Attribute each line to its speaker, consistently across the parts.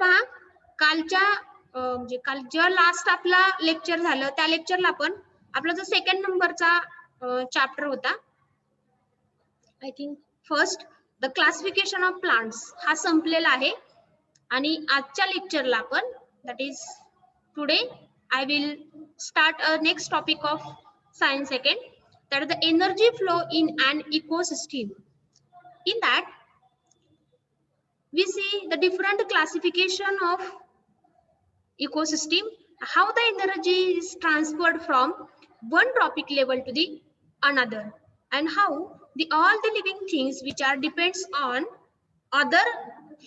Speaker 1: पहा कालच्या म्हणजे काल जेव्हा लास्ट आपला लेक्चर झालं त्या लेक्चरला आपण आपला जो सेकंड नंबरचा चॅप्टर होता I think first the classification of plants हा संपलेला आहे आणि आजच्या लेक्चरला आपण that is today I will start a next topic of science second that is the energy flow in an ecosystem. In that we see the different classification of ecosystem, how the energy is transferred from one trophic level to the another, and how all the living things which are depends on other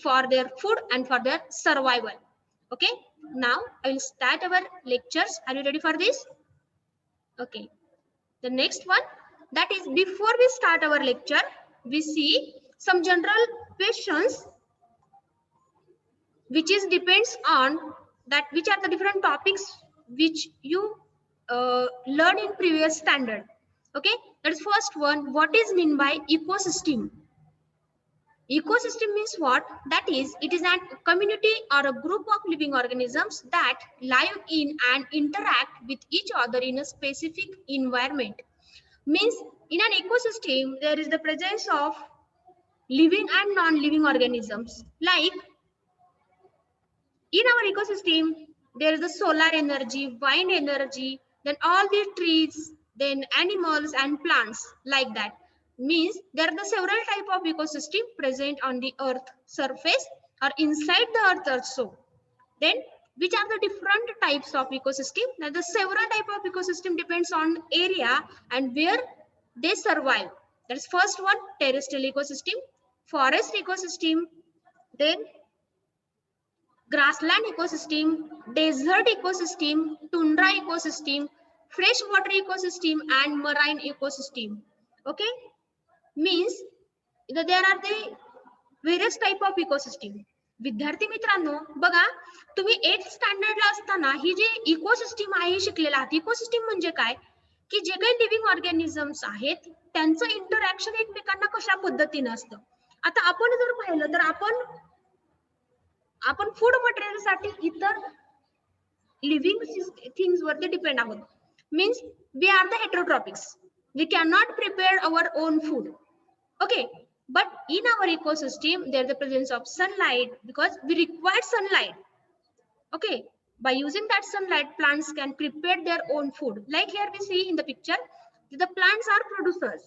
Speaker 1: for their food and for their survival. Okay, now I will start our lectures. Are you ready for this? Okay. The next one, that is before we start our lecture, we see some general questions which is depends on that which are the different topics which you learn in previous standard. Okay, that is first one, what is mean by ecosystem? Ecosystem means what? That is, it is a community or a group of living organisms that live in and interact with each other in a specific environment. Means in an ecosystem there is the presence of living and non-living organisms. Like in our ecosystem there is the solar energy, wind energy, then all the trees, then animals and plants, like that. Means there are the several type of ecosystem present on the earth surface or inside the earth also. Then which are the different types of ecosystem? Now the several type of ecosystem depends on area and where they survive. That's first one, terrestrial ecosystem, forest ecosystem, then grassland ecosystem, desert ecosystem, tundra ecosystem, freshwater ecosystem and marine ecosystem. Okay, means there are the various type of ecosystem. विद्यार्थी मित्रांनो बघा, तुम्ही 8th स्टँडर्डला असताना ही जे ecosystem आहे शिकलेला आहात. Ecosystem म्हणजे काय की जे काही लिव्हिंग ऑर्गॅनिझम्स आहेत त्यांचं इंटरॅक्शन एकमेकांना कशा पद्धतीने असतं. आता आपण जर पाहिलं तर आपण फूड मटेरियल साठी इतर लिव्हिंग थिंग्स वरती डिपेंड आहोत. Means we are the heterotrophics, we can not prepare our own food. Okay, but in our ecosystem there is the presence of sunlight because we require sunlight. Okay, by using that sunlight plants can prepare their own food. Like here we see in the picture, the plants are producers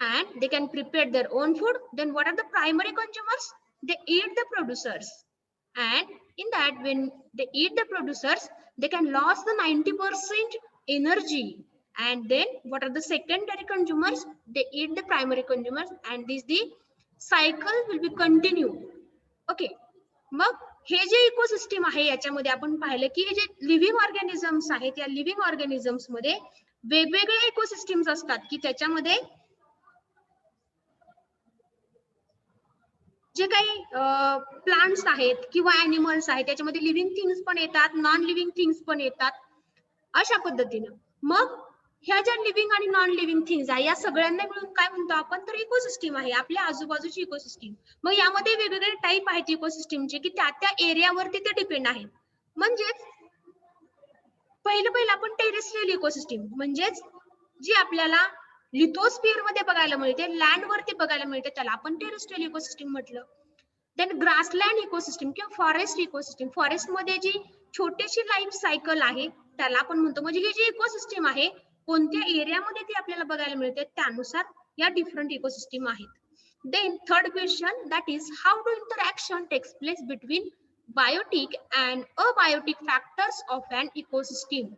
Speaker 1: and they can prepare their own food. Then what are the primary consumers? They eat the producers, and in that when they eat the producers they can lose the 90% energy. And then what are the secondary consumers? They eat the primary consumers, and this the cycle will be continue. Okay, मग हे जे ecosystem आहे याच्यामध्ये आपण पाहिलं की हे जे लिव्हिंग ऑर्गॅनिझम्स आहेत या लिव्हिंग ऑर्गॅनिझम्स मध्ये वेगवेगळे इकोसिस्टीम्स असतात की त्याच्यामध्ये जे काही प्लांट्स आहेत किंवा ॲनिमल्स आहेत त्याच्यामध्ये लिव्हिंग थिंग्स पण येतात, नॉन लिव्हिंग थिंग्स पण येतात, अशा पद्धतीने. मग ह्या ज्या लिव्हिंग आणि नॉन लिव्हिंग थिंग्स आहे या सगळ्यांना मिळून काय म्हणतो आपण तर इकोसिस्टीम आहे, आपल्या आजूबाजूची इकोसिस्टीम. मग यामध्ये वेगवेगळे टाईप आहेत इकोसिस्टीमचे की त्या त्या एरियावरती ते डिपेंड आहेत. म्हणजेच पहिलं आपण टेरेस्ट्रियल इकोसिस्टीम म्हणजेच जी आपल्याला लिथोस्फिअर मध्ये बघायला मिळते, लँड वरती बघायला मिळते, त्याला आपण टेरेस्ट्रियल इकोसिस्टीम म्हटलं. देन ग्रासलँड इकोसिस्टीम किंवा फॉरेस्ट इकोसिस्टीम, फॉरेस्ट मध्ये जी छोटीशी लाईफ सायकल आहे त्याला आपण म्हणतो. म्हणजे ही जी इकोसिस्टीम आहे कोणत्या एरियामध्ये ती आपल्याला बघायला मिळते त्यानुसार या डिफरंट इकोसिस्टीम आहेत. Then third question, that is how do interaction takes place between biotic and abiotic factors of an ecosystem.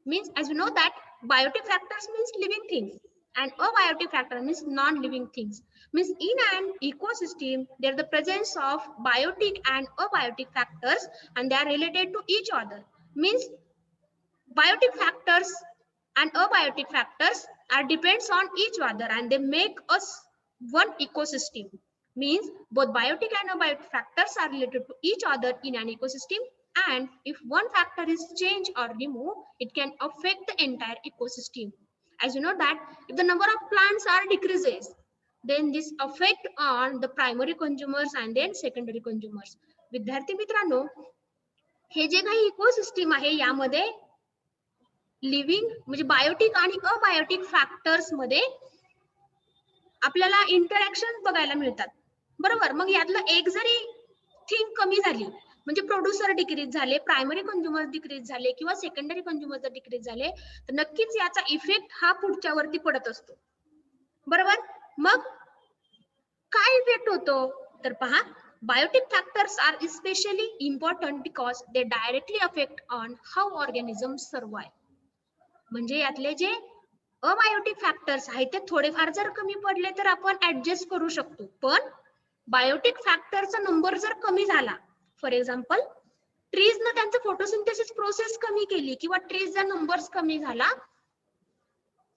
Speaker 1: Means as you know that biotic factors means living things and abiotic factor means non-living things. Means in an ecosystem there is the presence of biotic and abiotic factors and they are related to each other. Means biotic factors and abiotic factors are depends on each other and they make us one ecosystem. Means both biotic and abiotic factors are related to each other in an ecosystem, and if one factor is changed or removed it can affect the entire ecosystem. As you know that if the number of plants are decreases then this affect on the primary consumers and then secondary consumers. विद्यार्थी मित्रांनो, हे जे काही ecosystem आहे यामध्ये living म्हणजे Biotique आणि abiotic factors मध्ये आपल्याला इंटरॅक्शन बघायला मिळतात, बरोबर. मग यातलं एक जरी थिंग कमी झाली म्हणजे प्रोड्युसर डिक्रीज झाले, प्रायमरी कंझ्युमर डिक्रीज झाले किंवा सेकंडरी कंझ्युमर जर डिक्रीज झाले तर नक्कीच याचा इफेक्ट हा पुढच्या वरती पडत असतो, बरोबर. मग काय इफेक्ट होतो तर पहा, biotic factors are especially important because they directly affect on how organism survive. म्हणजे यातले जे अबायोटिक फॅक्टर्स आहेत ते थोडेफार जर कमी पडले तर आपण ऍडजस्ट करू शकतो, पण बायोटिक फॅक्टरचा नंबर जर कमी झाला, फॉर एक्झाम्पल ट्रीजनं त्यांचं फोटोसिंथेसिस प्रोसेस कमी केली किंवा ट्रीजचा नंबर्स कमी झाला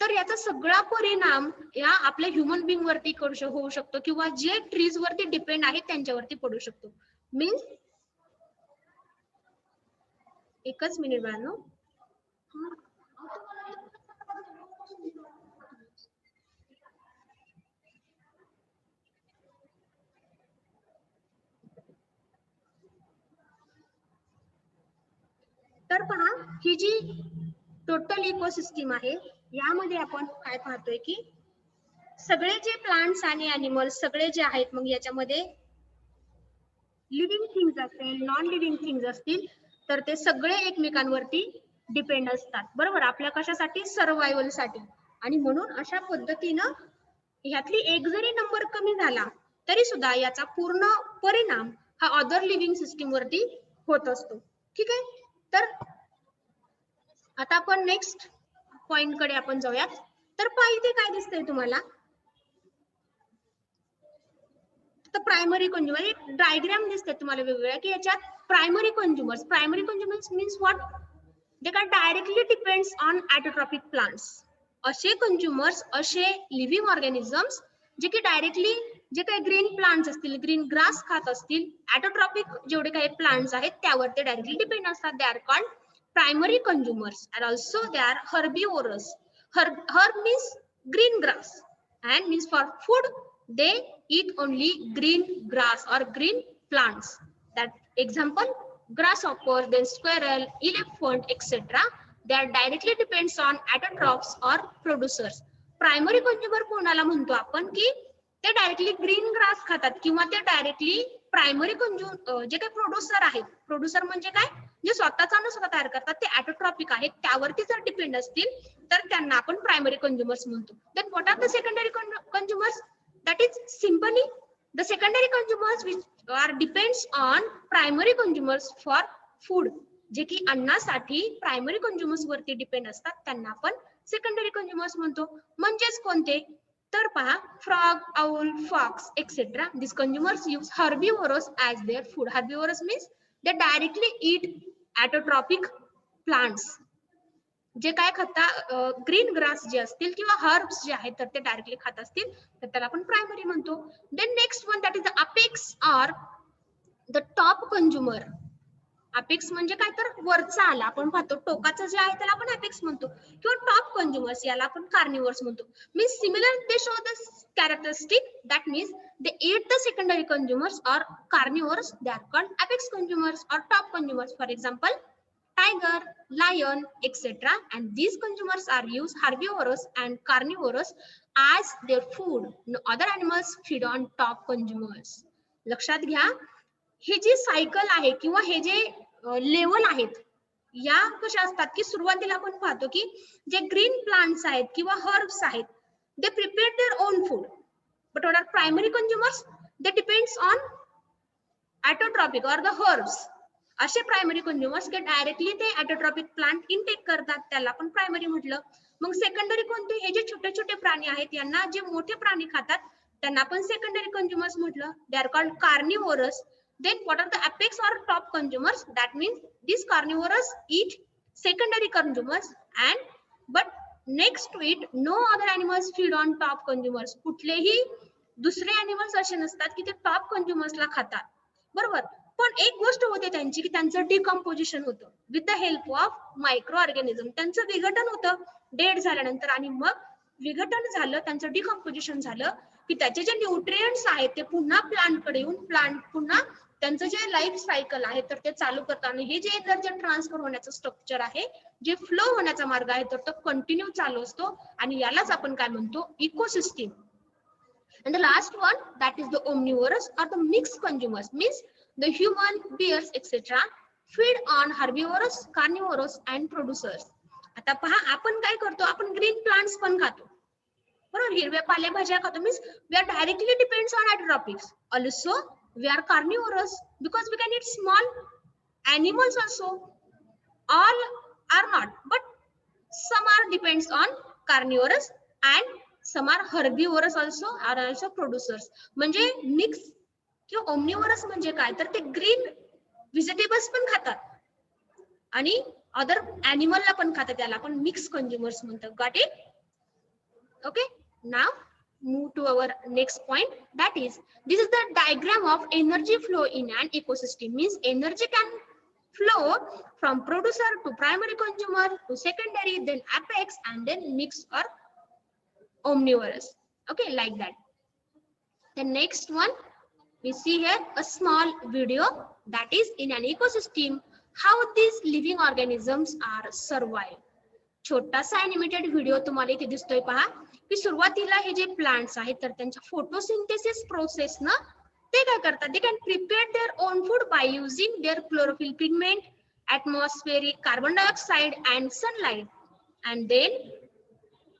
Speaker 1: तर याचा सगळा परिणाम या आपल्या ह्युमन बिंग वरती होऊ शकतो किंवा जे ट्रीज वरती डिपेंड आहेत त्यांच्यावरती पडू शकतो. मीन्स एकच मिनिट बाळांनो. तर पहा, ही जी टोटल इकोसिस्टीम आहे यामध्ये आपण काय पाहतोय की सगळे जे प्लांट्स आणि अॅनिमल्स सगळे जे आहेत, मग याच्यामध्ये लिव्हिंग थिंग्स असतील, नॉन लिव्हिंग थिंग्स असतील, तर ते सगळे एकमेकांवरती डिपेंड असतात, बरोबर. आपल्या कशासाठी? सर्व्हायव्हल साठी. आणि म्हणून अशा पद्धतीनं ह्यातली एक जरी नंबर कमी झाला तरी सुद्धा याचा पूर्ण परिणाम हा अदर लिव्हिंग सिस्टीम वरती होत असतो, ठीक आहे. तर आता आपण नेक्स्ट पॉइंट कडे आपण जाऊयात. तर पहा इथे काय दिसतंय तुम्हाला, तर प्रायमरी कंझ्युमर एक डायग्राम दिसते तुम्हाला वेगवेगळ्या की याच्यात primary consumers means what, they can directly depends on autotrophic plants. असे कंझ्युमर्स, असे लिव्हिंग ऑर्गॅनिझम्स जे की डायरेक्टली जे काही ग्रीन प्लांट्स असतील, ग्रीन ग्रास खात असतील, ॲटोट्रॉपिक जेवढे काही प्लांट्स आहेत त्यावर ते डायरेक्टली डिपेंड असतात, दे are called primary consumers. And also they are herbivores. Herb means green grass and means for food they eat only green grass or green plants. That example, grasshopper, then squirrel, elephant, etc. They are directly depends on autotrophs or producers. Primary consumer कोणाला म्हणतो आपण की ते directly green grass खातात किंवा ते directly primary consumer जे काही प्रोड्युसर आहेत, प्रोड्युसर म्हणजे काय, जे स्वतःचा अन्न स्वतः तयार करतात, ते ॲटोट्रॉपिक आहेत, त्यावरती जर डिपेंड असतील तर त्यांना आपण प्रायमरी कंझ्युमर्स म्हणतो. Then what are the secondary consumers? That is simply the secondary consumers which are depends on primary consumers for food. जे की अन्नासाठी प्रायमरी कंझ्युमर्स वरती डिपेंड असतात त्यांना आपण सेकंडरी कंझ्युमर्स म्हणतो. म्हणजेच कोणते तर पहा, frog, owl, fox etcetera. This consumers use herbivorous as their food. Herbivorous means they directly eat autotrophic plants. जे काय खाता ग्रीन ग्रास जे असतील किंवा हर्ब्स जे आहेत तर ते डायरेक्टली खात असतील तर त्याला आपण प्रायमरी म्हणतो. Then next one that is the apex or the top consumer. Apex म्हणजे काय तर वरचा आला, आपण पाहतो टोकाचं जे आहे त्याला आपण अपेक्स म्हणतो किंवा टॉप कंझ्युमर्स याला आपण कार्निवर्स म्हणतो. Means similar they show the characteristic that means they eat the secondary consumers or carnivores, they are called apex consumers or top consumers. For example tiger, lion, etc. And these consumers are used herbivorous and carnivorous as their food. No other animals feed on top consumers. लक्षात घ्या, हे जी cycle आहे किंवा हे जे level आहेत या कशा असतात की सुरुवातीला आपण पाहतो की जे ग्रीन प्लांट्स आहेत किंवा हर्ब्स आहेत they prepare their own food, but what are primary consumers? They depends on autotrophic or the herbs. असे प्रायमरी कंझ्युमर्स के डायरेक्टली ते ॲटोट्रॉपिक प्लांट इनटेक करतात, त्याला आपण प्रायमरी म्हटलं. मग सेकंडरी कोणते? हे जे छोटे छोटे प्राणी आहेत यांना जे मोठे प्राणी खातात त्यांना आपण सेकंडरी कंझ्युमर्स म्हटलं, they are called carnivorous. Then what are the apex or top consumers? That means this carnivorous eat secondary consumers and but next to it no other animals feed on top consumers. कुठलेही दुसरे animals असे नसतात की ते top कंझ्युमर्सला खातात, बरोबर. पण एक गोष्ट होते त्यांची की त्यांचं डिकम्पोजिशन होतं with the help of micro organism. त्यांचं विघटन होतं डेड झाल्यानंतर आणि मग विघटन झालं, त्यांचं डिकम्पोजिशन झालं की त्याचे जे न्यूट्रिएंट्स आहेत ते पुन्हा प्लांटकडे येऊन प्लांट पुन्हा त्यांचं जे लाईफ सायकल आहे तर ते चालू करताना हे जे एनर्जी ट्रान्सफर होण्याचं स्ट्रक्चर आहे, जे फ्लो होण्याचा मार्ग आहे तर तो कंटिन्यू चालू असतो आणि यालाच आपण काय म्हणतो, ecosystem. And the last one, that is the omnivorous or the mixed consumers, means the human, bears, etc. feed on herbivorous, carnivorous and producers. आता पहा आपण काय करतो, आपण ग्रीन प्लांट्स पण खातो बरोबर, हिरव्या पालेभाज्या खातो, means we are directly depends on heterotrophics. Also we are carnivorous because we can eat small animals also. All are not, but some are depends on carnivorous and some are herbivorous also, are also producers. म्हणजे mix किंवा omnivorous म्हणजे काय, तर ते green vegetables पण खातात आणि other ॲनिमलला पण खातात, त्याला आपण मिक्स कंझ्युमर्स म्हणतो. Got it? Okay, now move to our next point, that is this is the diagram of energy flow in an ecosystem. Means energy can flow from producer to primary consumer to secondary, then apex, and then mix or omnivorous. Okay, like that. The next one we see here a small video, that is in an ecosystem how these living organisms are survive. छोटासा animated video तुम्हाला इथे दिसतोय पहा, की सुरुवातीला हे जे plants आहेत तर त्यांच्या फोटोसिंथेसिस प्रोसेस ना ते काय करतात, they can prepare their own food by using their chlorophyll pigment, atmospheric carbon dioxide and sunlight, and then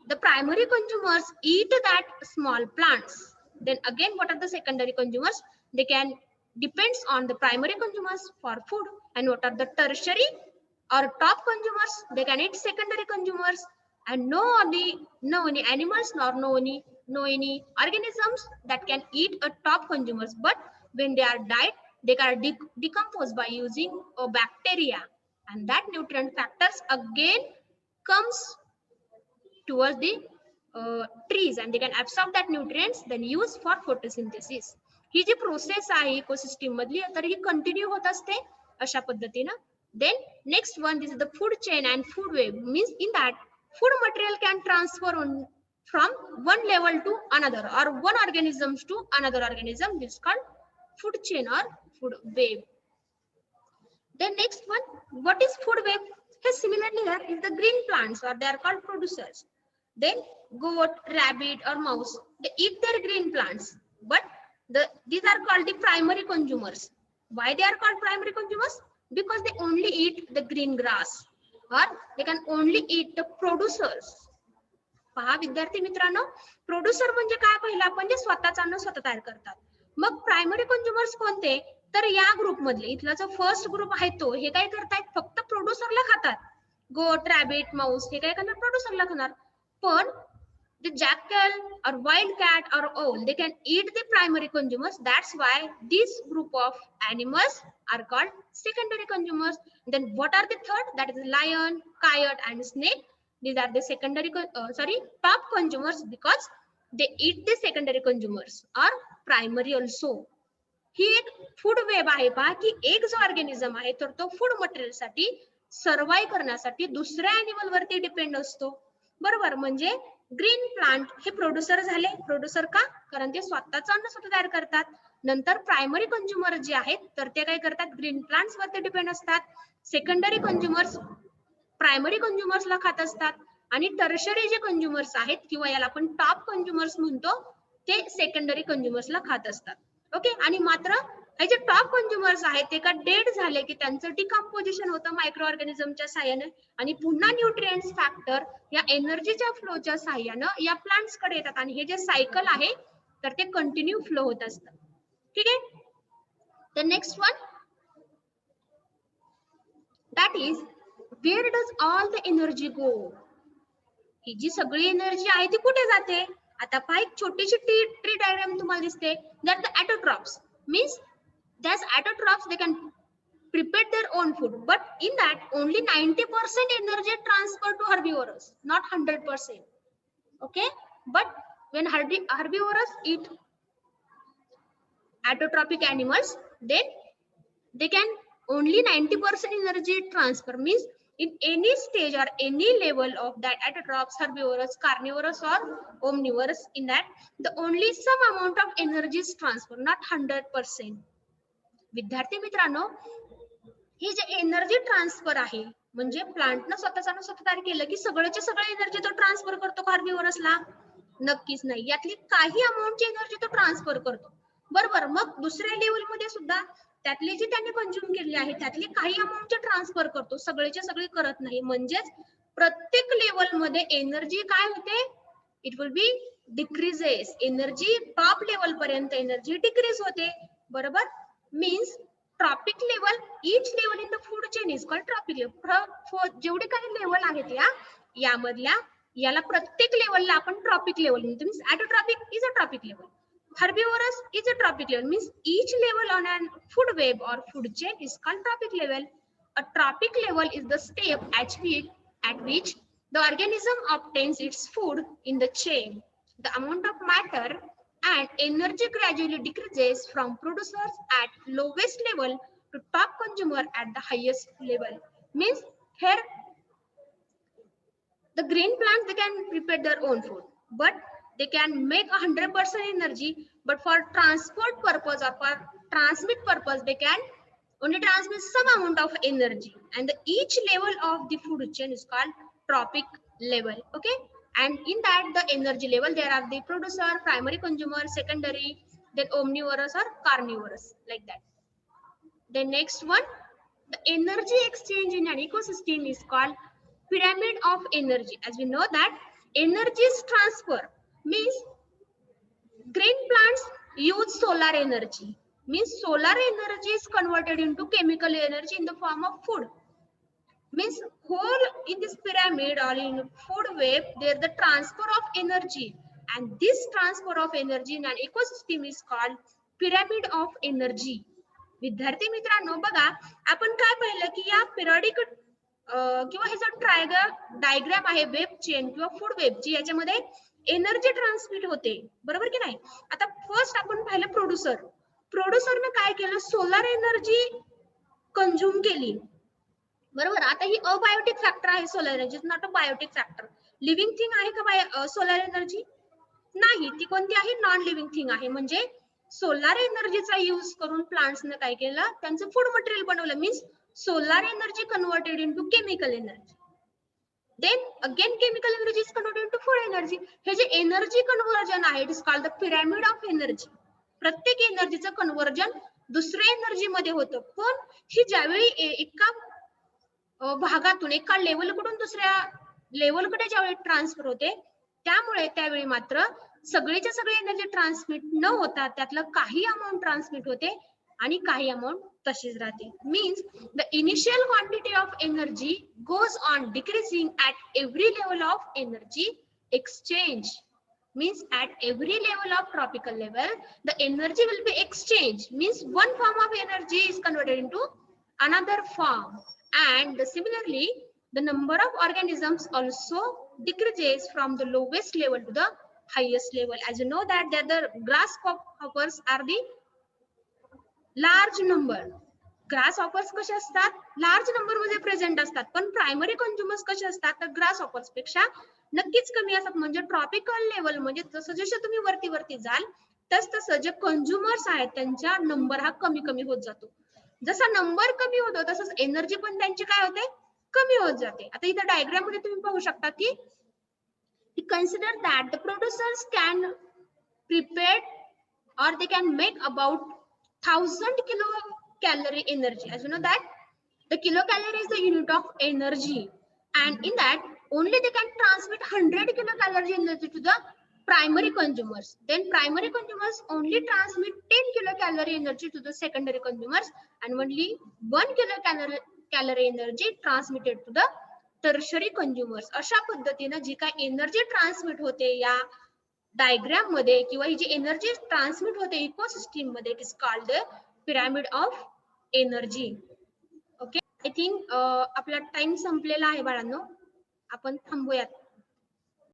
Speaker 1: the primary consumers eat that small plants. Then again, what are the secondary consumers? They can depends on the primary consumers for food. And what are the tertiary or top consumers? They can eat secondary consumers. And no any animals nor no any organisms that can eat a top consumers, but when they are died they can decompose by using a bacteria, and that nutrient factors again comes towards the trees and they can absorb that nutrients then use for photosynthesis. ही जी process आहे ecosystem मधली तर ही continue होत असते अशा पद्धतीनं. Then next one, this is the food chain and food web, means in that food material can transfer from one level to another or one organism to another organism. This is called food chain or food web. Then next one, what is food web? Here similarly here is the green plants or they are called producers. Then goat, rabbit or mouse, they eat their green plants, but these are called the primary consumers. Why they are called primary consumers? Because they only eat the green grass or they can only eat the producers. पहा विद्यार्थी मित्रांनो, producer म्हणजे काय, पहिला म्हणजे स्वतःच अन्न स्वतः तयार करतात. मग प्रायमरी कंझ्युमर्स कोणते, तर या ग्रुप मधले इथला जो फर्स्ट ग्रुप आहे तो हे काय करतायत, फक्त प्रोड्युसरला खातात. गोट, रॅबिट, माऊस हे काय करणार, प्रोड्युसरला खाणार. पण the jackal or wild cat or owl, they can eat the primary consumers. That's why this group of animals are called secondary consumers. Then what are the third, that is lion, coyote and snake. These are the secondary top consumers because they eat the secondary consumers or primary also. ही एक food web आहे पहा, की एक जो organism आहे तर तो food material साठी सर्वाइव्ह करण्यासाठी दुसऱ्या अॅनिमल वरती डिपेंड असतो बरोबर. म्हणजे ग्रीन प्लांट हे प्रोड्युसर झाले. प्रोड्युसर का, कारण ते स्वतःच अन्न स्वतः तयार करतात. नंतर प्रायमरी कंझ्युमर जे आहेत तर ते काय करतात, ग्रीन प्लांट्स वरती डिपेंड असतात. सेकंडरी कंझ्युमर्स प्रायमरी कंझ्युमर्सला खात असतात आणि टर्शरी जे कंझ्युमर्स आहेत किंवा याला आपण टॉप कंझ्युमर्स म्हणतो ते सेकंडरी कंझ्युमर्सला खात असतात. ओके, आणि मात्र हे जे टॉप कंझ्युमर्स आहेत ते का डेड झाले की त्यांचं डिकम्पोजिशन होतं मायक्रो ऑर्गॅनिझमच्या साहाय्याने आणि पुन्हा न्यूट्रिएंट्स फॅक्टर या एनर्जीच्या फ्लोच्या साहाय्यानं या प्लांट्स कडे येतात आणि हे जे सायकल आहे तर ते कंटिन्यू फ्लो होत असतं. ठीक आहे. The next one, that is where does all the energy go. ही जी सगळी एनर्जी आहे ती कुठे जाते. आता पहा एक छोटीशी ट्री डायग्राम तुम्हाला दिसते. That the autotrophs, means these autotrophs they can prepare their own food, but in that only 90% energy transferred to herbivores, not 100%. Okay, but when herbivores eat autotrophic animals, then they can only 90% energy transfer, means in any stage or any level of that autotrophs, herbivores, carnivorous or omnivorous, in that the only some amount of energy is transferred, not 100%. विद्यार्थी मित्रांनो, ही जे energy transfer आहे म्हणजे प्लांटनं स्वतः तयार केलं की सगळ्याची सगळी एनर्जी तो ट्रान्सफर करतो कार्निवोरसला? नक्कीच नाही. यातली काही अमाऊंटची एनर्जी तो ट्रान्सफर करतो. बरोबर. मग दुसऱ्या लेवलमध्ये सुद्धा त्यातली जी त्याने कंझ्युम केली आहे त्यातली काही अमाऊंटचे ट्रान्सफर करतो, सगळेचे सगळे करत नाही. म्हणजेच प्रत्येक लेवलमध्ये एनर्जी काय होते? It will be decreases. Energy top level पर्यंत एनर्जी डिक्रीज होते. बरोबर. Means trophic level, each level in the food chain is called trophic level. जेवढे काही लेवल आहेत यामधल्या याला प्रत्येक लेवलला आपण ट्रॉपिक लेवल म्हणतो. Means autotrophic is a trophic level, herbivorous is a tropic level. Means each level on a food web or food chain is called tropic level. A tropic level is the step at which the organism obtains its food in the chain. The amount of matter and energy gradually decreases from producers at lowest level to top consumer at the highest level. Means here the green plants, they can prepare their own food, but they can make 100% energy, but for transport purpose or for transmit purpose they can only transmit some amount of energy, and each level of the food chain is called trophic level. Okay, and in that the energy level there are the producer, primary consumer, secondary, then omnivorous or carnivorous, like that. The next one, the energy exchange in an ecosystem is called pyramid of energy. As we know that energy transfer means green plants use solar energy, means solar energy is converted into chemical energy in the form of food. Means whole in this pyramid or in food web there the transfer of energy, and this transfer of energy in an ecosystem is called pyramid of energy. विद्यार्थी मित्रांनो बघा, आपण काय पाहिलं की या periodic किंवा हे जो डायग्राम आहे वेब चेन किंवा फूड वेबची, याच्यामध्ये एनर्जी ट्रान्समिट होते. बरोबर की नाही? आता फर्स्ट आपण पाहिलं प्रोड्युसरने काय केलं? सोलर एनर्जी कंझ्युम केली. बरोबर. आता ही अबायोटिक फॅक्टर आहे solar energy, not a biotic factor. Living thing आहे का सोलर एनर्जी? नाही. ती कोणती आहे? नॉन लिव्हिंग थिंग आहे. म्हणजे सोलार एनर्जीचा यूज करून प्लांट्सने काय केलं? त्यांचं फूड मटेरियल बनवलं. Means solar energy converted into chemical energy, then again chemical energy is converted into food energy. हे जे एनर्जी कन्वर्जन आहे it is called the pyramid of energy. प्रत्येक एनर्जीचं कन्वर्जन दुसऱ्या एनर्जी मध्ये होतं. पण ही ज्यावेळी एका भागातून एका लेवलकडून दुसऱ्या लेवलकडे ज्यावेळी ट्रान्सफर होते त्यामुळे त्यावेळी मात्र सगळीच्या सगळी एनर्जी ट्रान्समिट न होता त्यातलं काही अमाऊंट ट्रान्समिट होते आणि काही अमाऊंट तशीच राहते. Means the initial quantity of energy goes on decreasing at every level of energy exchange. Means at every level of tropical level the energy will be exchanged. Means one form of energy is converted into another form, and similarly the number of organisms also decreases from the lowest level to the highest level. As you know that the grasshoppers are the large number. ग्रासहॉपर्स कसे असतात? Large number मध्ये present असतात. पण primary consumers कसे असतात? तर ग्रासहॉपर्स पेक्षा नक्कीच कमी असतात. म्हणजे ट्रॉपिकल लेवल म्हणजे जसं जसं तुम्ही वरती जाल तसं जे कंझ्युमर्स आहेत त्यांचा नंबर हा कमी कमी होत जातो. जसा नंबर कमी होतो तसंच एनर्जी पण त्यांची काय होते? कमी होत जाते. आता इथं डायग्राम मध्ये तुम्ही पाहू शकता की consider that the producers can prepare or they can make about 1000 kilocalorie energy. As you know that the kilocalorie is the unit of energy, and in that only they can transmit 100 kilocalorie energy to the primary consumers. Then primary consumers only transmit 10 kilocalorie energy to the secondary consumers, and only 1 kilocalorie energy transmitted to the tertiary consumers. अशा पद्धतीने जी काय energy transmit होते या diagram मध्ये किंवा ही जी energy transmit होते ecosystem मध्ये it is called the pyramid of energy. Okay, I think आपला टाइम संपलेला आहे बाळांनो, आपण थांबूयात.